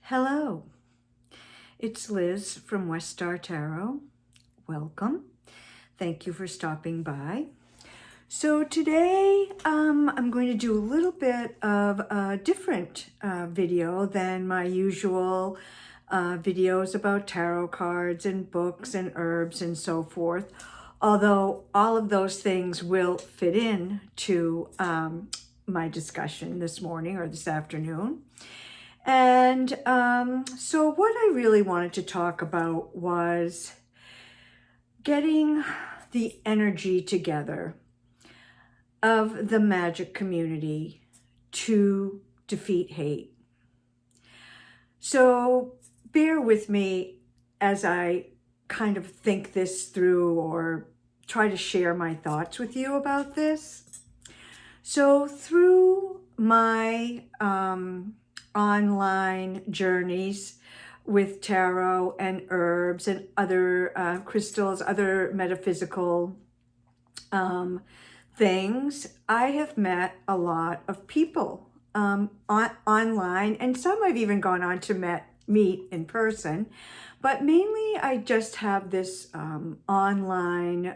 Hello, it's Liz from West Star Tarot. Welcome. Thank you for stopping by. So today I'm going to do a little bit of a different video than my usual videos about tarot cards and books and herbs and so forth. Although all of those things will fit in to my discussion this morning or this afternoon. And so what I really wanted to talk about was getting the energy together of the magic community to defeat hate. So bear with me as I kind of think this through or try to share my thoughts with you about this. So through my online journeys with tarot and herbs and other crystals, other metaphysical things, I have met a lot of people online, and some I've even gone on to meet in person, but mainly I just have this online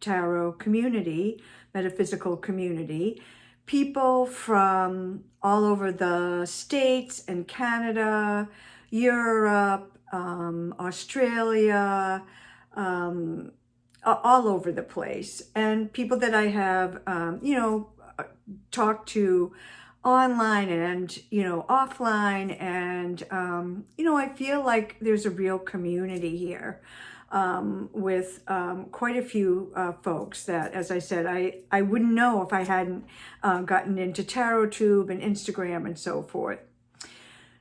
tarot community, metaphysical community, people from all over the States and Canada, Europe, Australia, all over the place. And people that I have, talked to online and, offline. And, I feel like there's a real community here with quite a few folks that, as I said, I wouldn't know if I hadn't gotten into TarotTube and Instagram and so forth.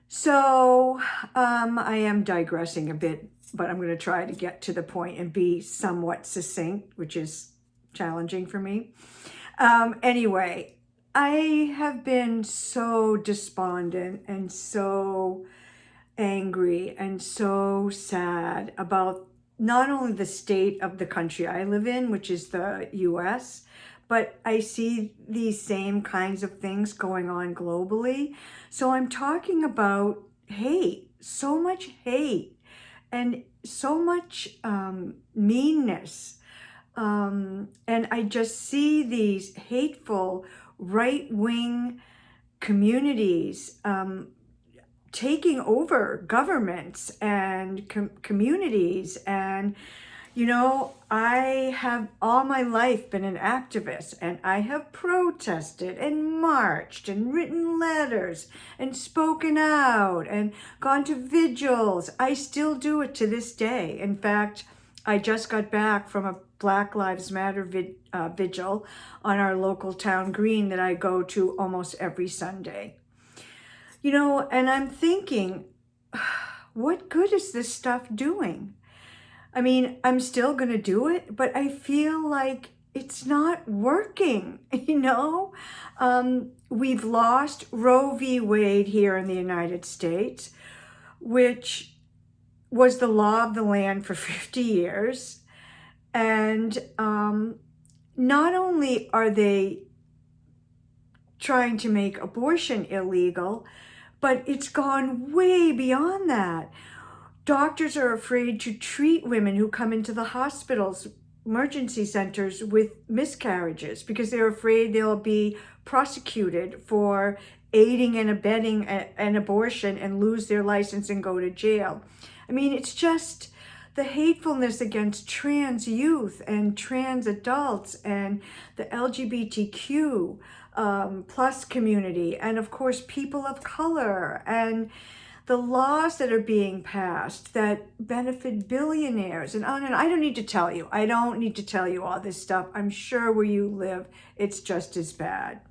So I am digressing a bit, but I'm going to try to get to the point and be somewhat succinct, which is challenging for me. Anyway, I have been so despondent and so angry and so sad about not only the state of the country I live in, which is the US, but I see these same kinds of things going on globally. So I'm talking about hate, so much hate and so much meanness. And I just see these hateful right-wing communities taking over governments and communities. And, I have all my life been an activist, and I have protested and marched and written letters and spoken out and gone to vigils. I still do it to this day. In fact, I just got back from a Black Lives Matter vigil on our local town green that I go to almost every Sunday. And I'm thinking, what good is this stuff doing? I mean, I'm still going to do it, but I feel like it's not working, We've lost Roe v. Wade here in the United States, which was the law of the land for 50 years. And not only are they trying to make abortion illegal, but it's gone way beyond that. Doctors are afraid to treat women who come into the hospitals, emergency centers with miscarriages because they're afraid they'll be prosecuted for aiding and abetting an abortion and lose their license and go to jail. I mean, it's just the hatefulness against trans youth and trans adults and the LGBTQ plus community, and of course people of color, and the laws that are being passed that benefit billionaires and on. And I don't need to tell you. I don't need to tell you all this stuff. I'm sure where you live, it's just as bad.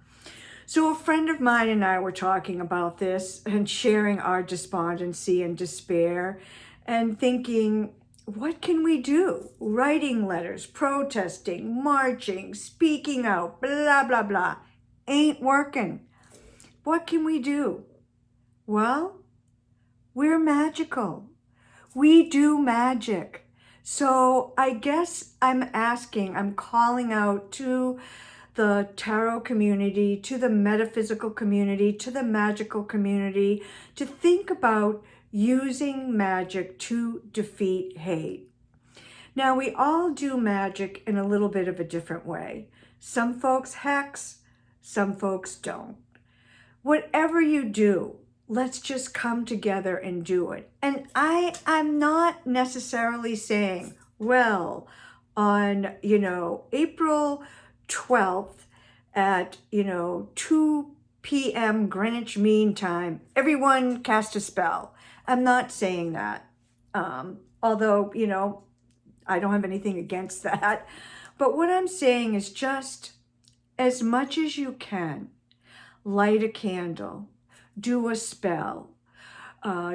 So a friend of mine and I were talking about this and sharing our despondency and despair and thinking, what can we do? Writing letters, protesting, marching, speaking out, blah, blah, blah. Ain't working. What can we do? Well, we're magical. We do magic. So I guess I'm calling out to the tarot community, to the metaphysical community, to the magical community, to think about using magic to defeat hate. Now, we all do magic in a little bit of a different way. Some folks hex, some folks don't. Whatever you do, let's just come together and do it. And I'm not necessarily saying, well, on, April 12th at, 2 p.m. Greenwich Mean Time, everyone cast a spell. I'm not saying that. Although, I don't have anything against that. But what I'm saying is just as much as you can, light a candle, do a spell,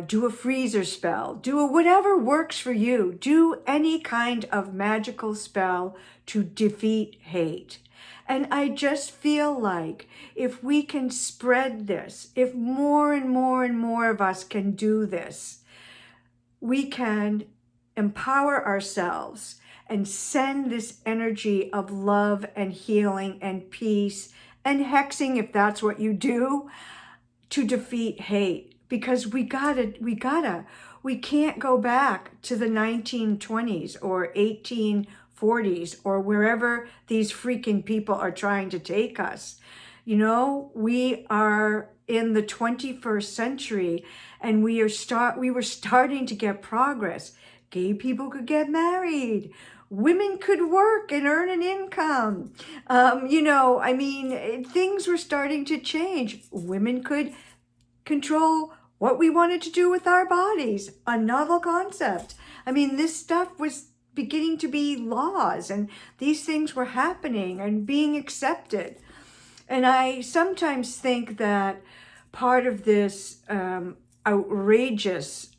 do a freezer spell, do whatever works for you. Do any kind of magical spell to defeat hate. And I just feel like if we can spread this, if more and more and more of us can do this, we can empower ourselves and send this energy of love and healing and peace and hexing, if that's what you do, to defeat hate. Because we can't go back to the 1920s or 1840s or wherever these freaking people are trying to take us. We are in the 21st century, and we were starting to get progress. Gay people could get married. Women could work and earn an income. Things were starting to change. Women could control what we wanted to do with our bodies. A novel concept. This stuff was beginning to be laws, and these things were happening and being accepted. And I sometimes think that part of this outrageous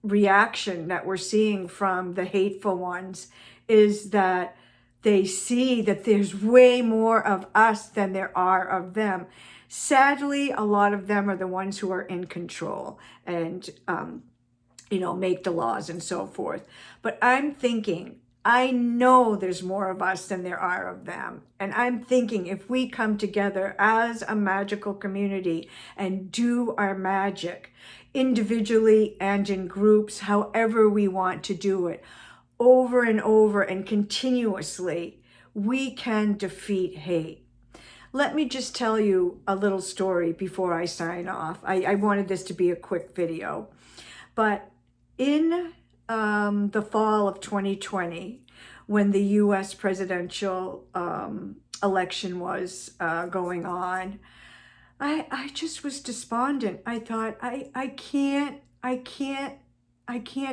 reaction that we're seeing from the hateful ones is that they see that there's way more of us than there are of them. Sadly, a lot of them are the ones who are in control and, make the laws and so forth. But I'm thinking, I know there's more of us than there are of them. And I'm thinking if we come together as a magical community and do our magic individually and in groups, however we want to do it, over and over and continuously, we can defeat hate. Let me just tell you a little story before I sign off. I wanted this to be a quick video. But in the fall of 2020, when the U.S. presidential election was going on, I just was despondent. I thought, I can't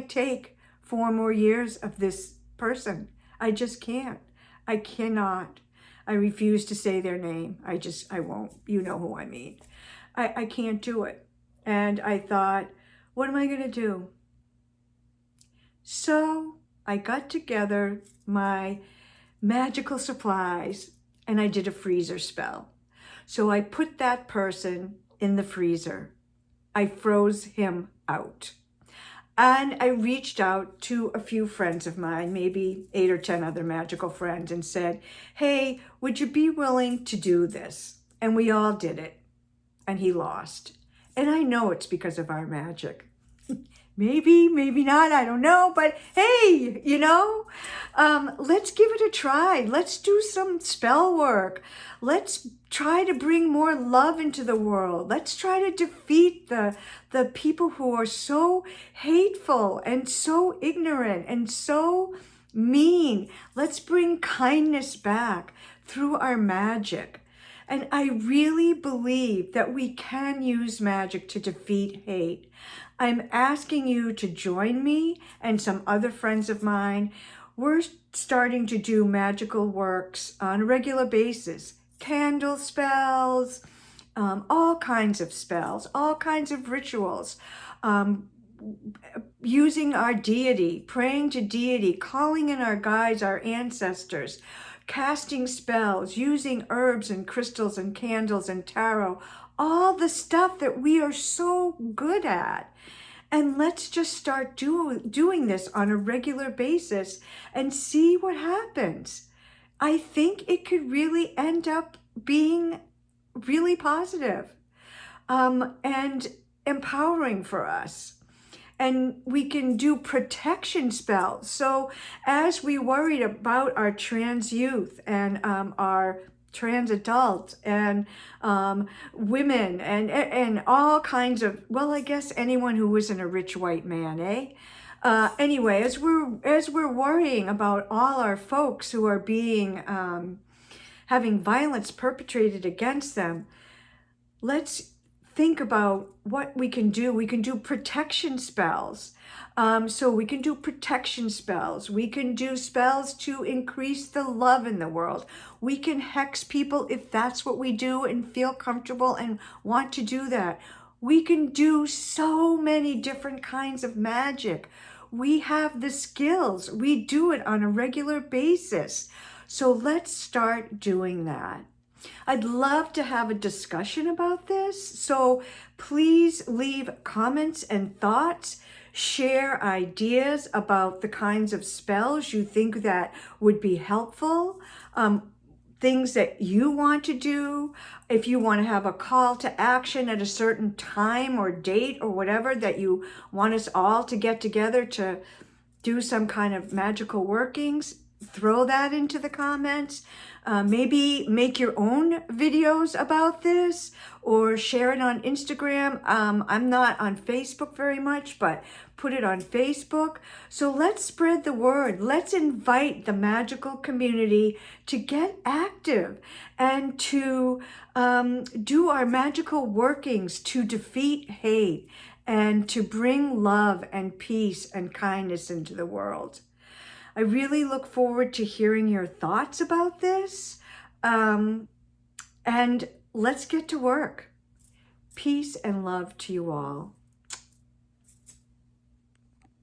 take 4 more years of this person. I just can't. I cannot. I refuse to say their name. I won't. You know who I mean. I can't do it. And I thought, what am I going to do? So I got together my magical supplies and I did a freezer spell. So I put that person in the freezer. I froze him out. And I reached out to a few friends of mine, maybe 8 or 10 other magical friends, and said, hey, would you be willing to do this? And we all did it. And he lost. And I know it's because of our magic. Maybe, maybe not, I don't know. But hey, let's give it a try. Let's do some spell work. Let's try to bring more love into the world. Let's try to defeat the people who are so hateful and so ignorant and so mean. Let's bring kindness back through our magic. And I really believe that we can use magic to defeat hate. I'm asking you to join me and some other friends of mine. We're starting to do magical works on a regular basis. Candle spells, all kinds of spells, all kinds of rituals. Using our deity, praying to deity, calling in our guides, our ancestors, casting spells, using herbs and crystals and candles and tarot, all the stuff that we are so good at. And let's just start doing this on a regular basis and see what happens. I think it could really end up being really positive, and empowering for us. And we can do protection spells. So as we worried about our trans youth and our trans adults and women and all kinds of, well, I guess anyone who isn't a rich white man, eh? Anyway, as we're worrying about all our folks who are being having violence perpetrated against them, let's think about what we can do. We can do protection spells. So we can do protection spells. We can do spells to increase the love in the world. We can hex people if that's what we do and feel comfortable and want to do that. We can do so many different kinds of magic. We have the skills. We do it on a regular basis. So let's start doing that. I'd love to have a discussion about this. So please leave comments and thoughts. Share ideas about the kinds of spells you think that would be helpful. Things that you want to do. If you want to have a call to action at a certain time or date or whatever that you want us all to get together to do some kind of magical workings, throw that into the comments. Maybe make your own videos about this or share it on Instagram. I'm not on Facebook very much, but put it on Facebook. So let's spread the word. Let's invite the magical community to get active and to do our magical workings to defeat hate and to bring love and peace and kindness into the world. I really look forward to hearing your thoughts about this. And let's get to work. Peace and love to you all.